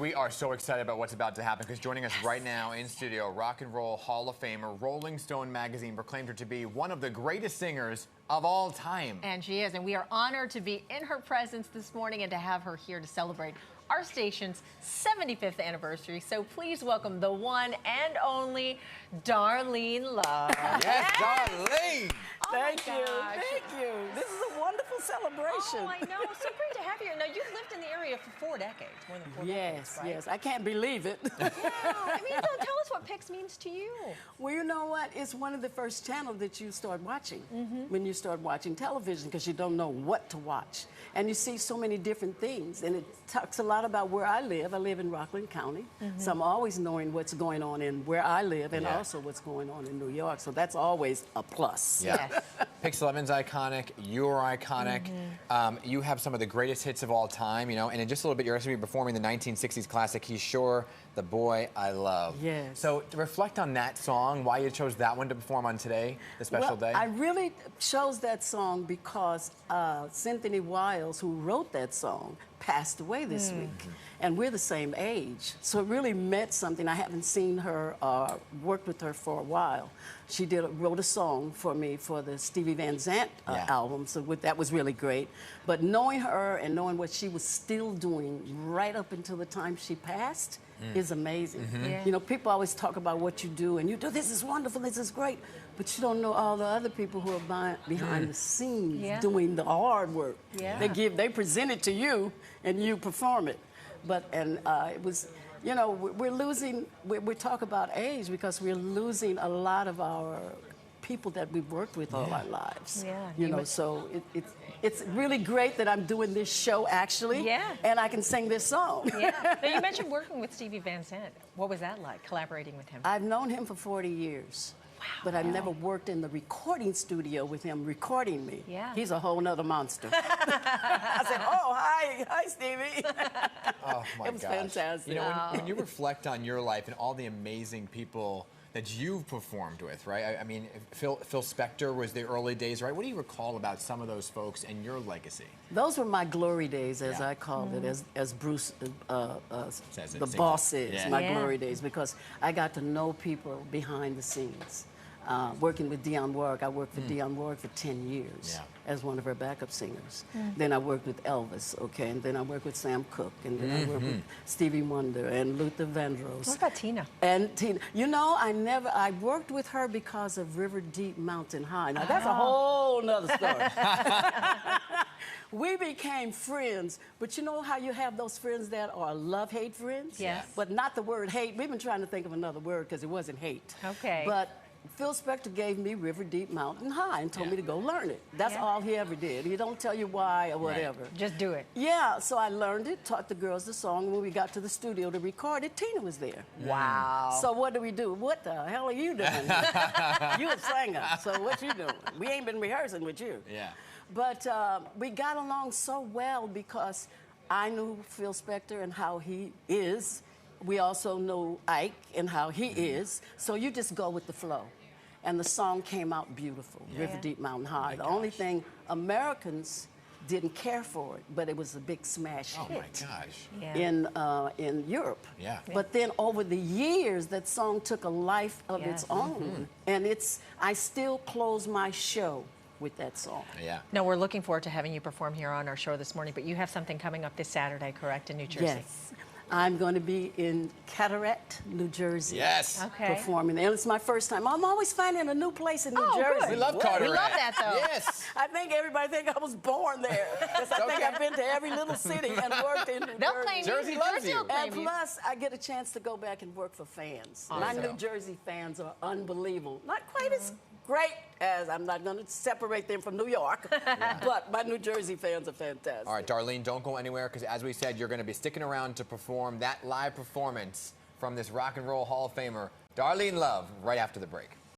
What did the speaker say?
we are so excited about what's about to happen because joining us right now in studio, Rock and Roll Hall of Famer, Rolling Stone magazine proclaimed her to be one of the greatest singers of all time. And she is, and we are honored to be in her presence this morning and to have her here to celebrate our station's 75th anniversary. So please welcome the one and only Darlene Love. Yes, Darlene! Thank you. Thank you. This is a wonderful celebration. Oh, I know. So great to have you. Now, you've lived in the area for 4 decades, more than 4 decades, right? Yes. I can't believe it. Yeah. I mean, tell us what PIX means to you. Well, you know what? It's one of the first channels that you start watching when you start watching television because you don't know what to watch. And you see so many different things. And it talks a lot about where I live. I live in Rockland County. So I'm always knowing what's going on in where I live and also what's going on in New York. So that's always a plus. Yeah. PIX11's iconic. You're iconic. You have some of the greatest hits of all time, you know. And in just a little bit, you're going to be performing the 1960s classic, He's Sure the Boy I Love. Yes. So to reflect on that song, why you chose that one to perform on today, the special day? I really chose that song because Cynthia Wiles, who wrote that song, passed away this week. And we're the same age. So it really meant something. I haven't seen her, worked with her for a while. She wrote a song for me for the Stevie Van Zandt album, so that was really great. But knowing her and knowing what she was still doing right up until the time she passed is amazing. You know, people always talk about what you do, and you do, this is wonderful, this is great, but you don't know all the other people who are behind the scenes doing the hard work. They present it to you, and you perform it. But, it was, you know, we're losing, we talk about age because we're losing a lot of our people that we've worked with all our lives. You know, so it's really great that I'm doing this show, actually, and I can sing this song. Now, you mentioned working with Stevie Van Zandt. What was that like, collaborating with him? I've known him for 40 years. But I've never worked in the recording studio with him recording me. He's a whole nother monster. I said, oh, hi, Stevie. Oh, my It was fantastic. You know, when you reflect on your life and all the amazing people that you've performed with, right? I mean, Phil Spector was the early days, right? What do you recall about some of those folks and your legacy? Those were my glory days, as I called it, as Bruce, the boss is, my glory days, because I got to know people behind the scenes. Working with Dionne Warwick, I worked for Dionne Warwick for 10 years as one of her backup singers. Then I worked with Elvis, and then I worked with Sam Cooke, and then I worked with Stevie Wonder and Luther Vandross. What about Tina? And Tina. You know, I worked with her because of River Deep Mountain High. Now, that's a whole nother story. We became friends, but you know how you have those friends that are love-hate friends? Yes. But not the word hate. We've been trying to think of another word because it wasn't hate. Okay. But Phil Spector gave me River Deep Mountain High and told me to go learn it. That's all he ever did. He don't tell you why or whatever. Just do it. Yeah, so I learned it, taught the girls the song, and when we got to the studio to record it, Tina was there. Wow. So what do we do? What the hell are you doing? You a singer, so what you doing? We ain't been rehearsing with you. But we got along so well because I knew Phil Spector and how he is. We also know Ike and how he is, so you just go with the flow. And the song came out beautiful, River Deep Mountain High. The only thing, Americans didn't care for it, but it was a big smash hit in Europe. But then over the years, that song took a life of its own. And I still close my show with that song. Now, we're looking forward to having you perform here on our show this morning, but you have something coming up this Saturday, correct, in New Jersey? Yes. I'm going to be in Cataract, New Jersey. Performing. And it's my first time. I'm always finding a new place in New Jersey. Good. We love Cataract. We love that, though. Yes. I think everybody think I was born there. Because I think I've been to every little city and worked in New Jersey. Jersey loves you. And plus, I get a chance to go back and work for fans. My New Jersey fans are unbelievable. Not quite as great as, I'm not going to separate them from New York, but my New Jersey fans are fantastic. All right, Darlene, don't go anywhere because, as we said, you're going to be sticking around to perform that live performance from this Rock and Roll Hall of Famer, Darlene Love, right after the break.